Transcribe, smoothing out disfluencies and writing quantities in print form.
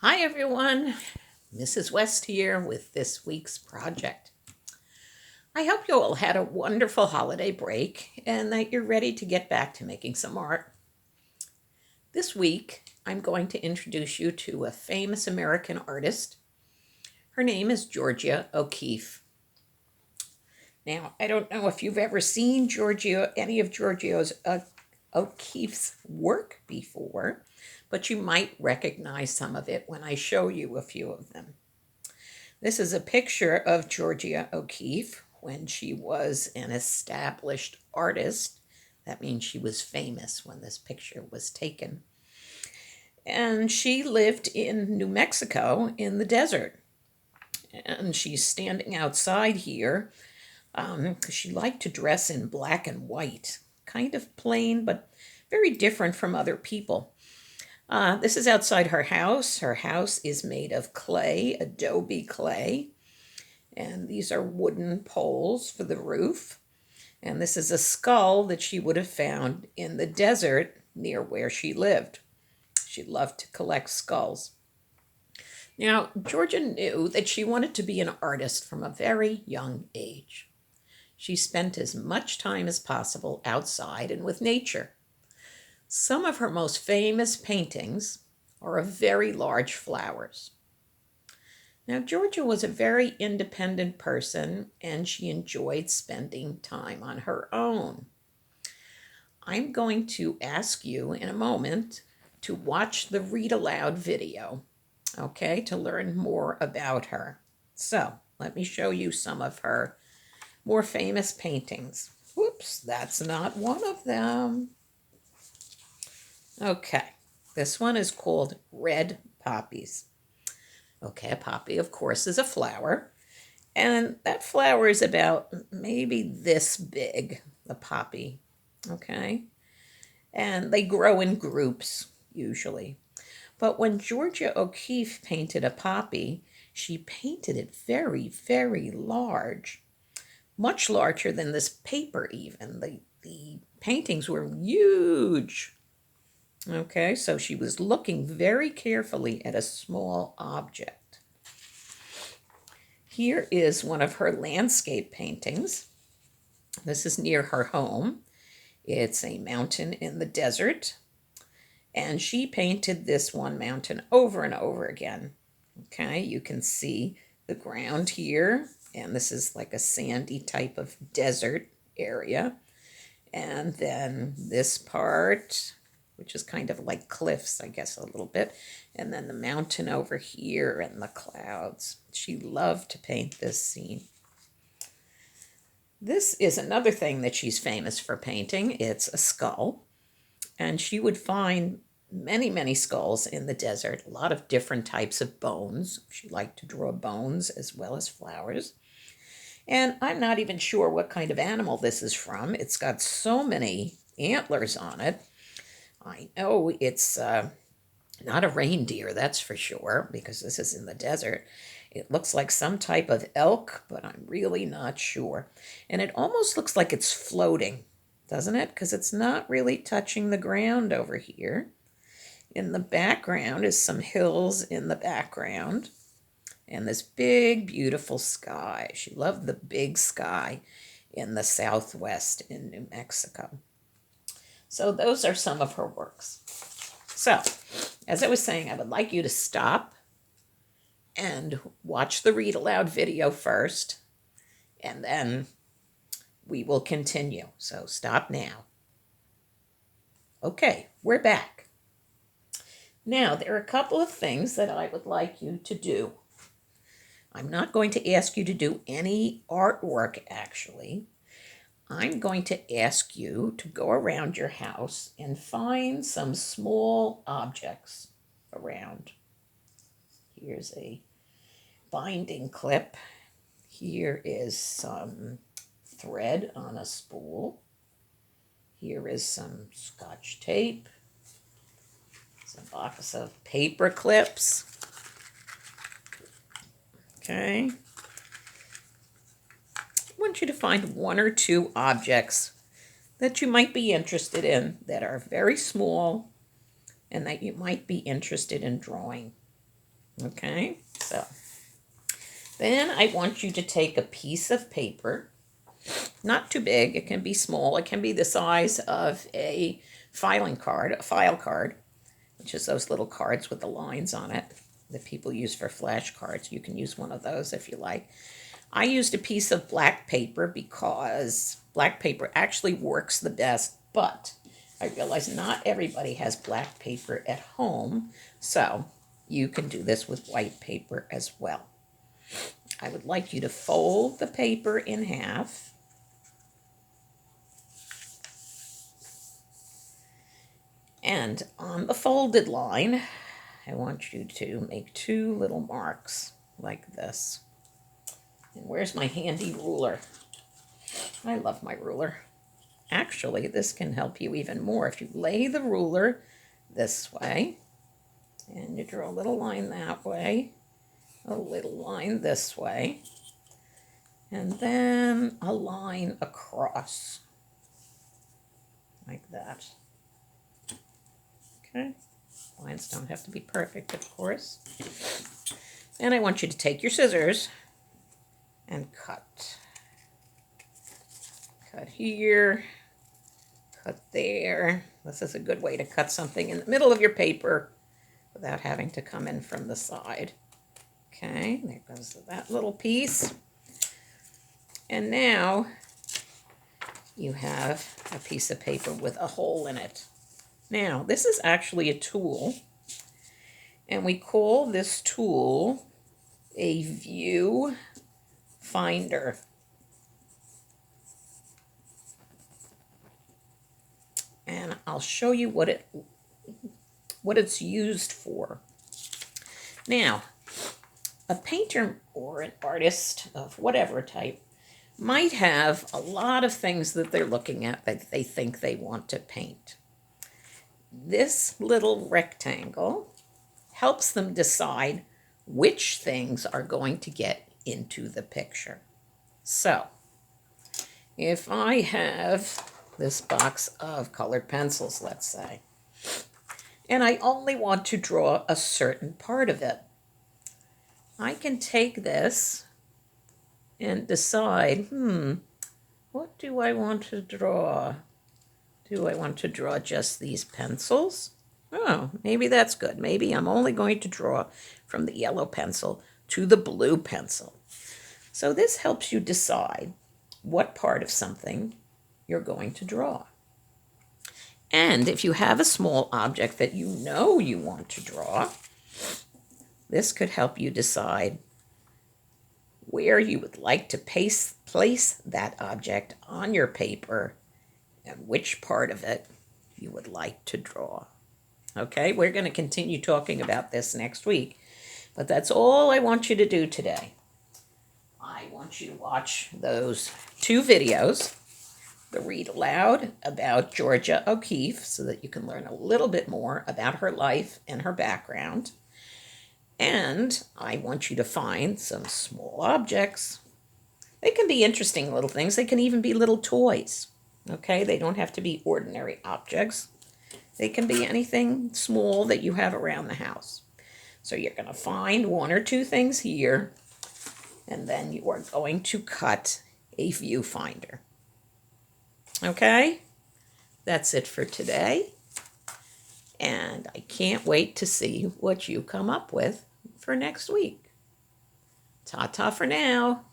Hi everyone, Mrs. West here with this week's project. I hope you all had a wonderful holiday break and that you're ready to get back to making some art. This week, I'm going to introduce you to a famous American artist. Her name is Georgia O'Keeffe. Now, I don't know if you've ever seen any of O'Keeffe's work before, but you might recognize some of it when I show you a few of them. This is a picture of Georgia O'Keeffe when she was an established artist. That means she was famous when this picture was taken. And she lived in New Mexico in the desert. And she's standing outside here. She liked to dress in black and white, kind of plain, but very different from other people. This is outside her house. Her house is made of clay, adobe clay, and these are wooden poles for the roof. And this is a skull that she would have found in the desert near where she lived. She loved to collect skulls. Now, Georgia knew that she wanted to be an artist from a very young age. She spent as much time as possible outside and with nature. Some of her most famous paintings are of very large flowers. Now, Georgia was a very independent person and she enjoyed spending time on her own. I'm going to ask you in a moment to watch the read aloud video, okay, to learn more about her. So, let me show you some of her more famous paintings. Whoops, that's not one of them. Okay, this one is called Red Poppies. Okay, a poppy, of course, is a flower. And that flower is about maybe this big, the poppy. Okay? And they grow in groups, usually. But when Georgia O'Keeffe painted a poppy, she painted it very, very large. Much larger than this paper, even. The paintings were huge. Okay, so she was looking very carefully at a small object. Here is one of her landscape paintings. This is near her home. It's a mountain in the desert. And she painted this one mountain over and over again. Okay, you can see the ground here. And this is like a sandy type of desert area. And then this part, which is kind of like cliffs, I guess, a little bit. And then the mountain over here and the clouds. She loved to paint this scene. This is another thing that she's famous for painting. It's a skull. And she would find many, many skulls in the desert, a lot of different types of bones. She liked to draw bones as well as flowers. And I'm not even sure what kind of animal this is from. It's got so many antlers on it. I know it's not a reindeer, that's for sure, because this is in the desert. It looks like some type of elk, but I'm really not sure. And it almost looks like it's floating, doesn't it? Because it's not really touching the ground over here. In the background is some hills in the background. And this big, beautiful sky. She loved the big sky in the southwest in New Mexico. So those are some of her works. So, as I was saying, I would like you to stop and watch the read aloud video first, and then we will continue. So stop now. Okay, we're back. Now, there are a couple of things that I would like you to do. I'm not going to ask you to do any artwork, actually. I'm going to ask you to go around your house and find some small objects around. Here's a binding clip. Here is some thread on a spool. Here is some Scotch tape. Some box of paper clips. Okay. I want you to find one or two objects that you might be interested in that are very small and that you might be interested in drawing. Okay, so then I want you to take a piece of paper, not too big, it can be small, it can be the size of a filing card, a file card, which is those little cards with the lines on it that people use for flashcards. You can use one of those if you like. I used a piece of black paper because black paper actually works the best, but I realize not everybody has black paper at home, so you can do this with white paper as well. I would like you to fold the paper in half. And on the folded line, I want you to make 2 little marks like this. And where's my handy ruler? I love my ruler. Actually, this can help you even more. If you lay the ruler this way, and you draw a little line that way, a little line this way, and then a line across, like that. Okay, lines don't have to be perfect, of course. And I want you to take your scissors and cut. Cut here, cut there. This is a good way to cut something in the middle of your paper without having to come in from the side. Okay, there goes that little piece. And now you have a piece of paper with a hole in it. Now, this is actually a tool, and we call this tool a view finder. And I'll show you what it's used for. Now, a painter or an artist of whatever type might have a lot of things that they're looking at that they think they want to paint. This little rectangle helps them decide which things are going to get into the picture. So, if I have this box of colored pencils, let's say, and I only want to draw a certain part of it, I can take this and decide, what do I want to draw? Do I want to draw just these pencils? Oh, maybe that's good. Maybe I'm only going to draw from the yellow pencil to the blue pencil. So this helps you decide what part of something you're going to draw. And if you have a small object that you know you want to draw, this could help you decide where you would like to place that object on your paper and which part of it you would like to draw. Okay, we're going to continue talking about this next week, but that's all I want you to do today. I want you to watch those 2 videos, the read aloud about Georgia O'Keeffe, so that you can learn a little bit more about her life and her background. And I want you to find some small objects. They can be interesting little things. They can even be little toys. Okay, they don't have to be ordinary objects. They can be anything small that you have around the house. So you're going to find 1 or 2 things here, and then you are going to cut a viewfinder. Okay, that's it for today. And I can't wait to see what you come up with for next week. Ta-ta for now.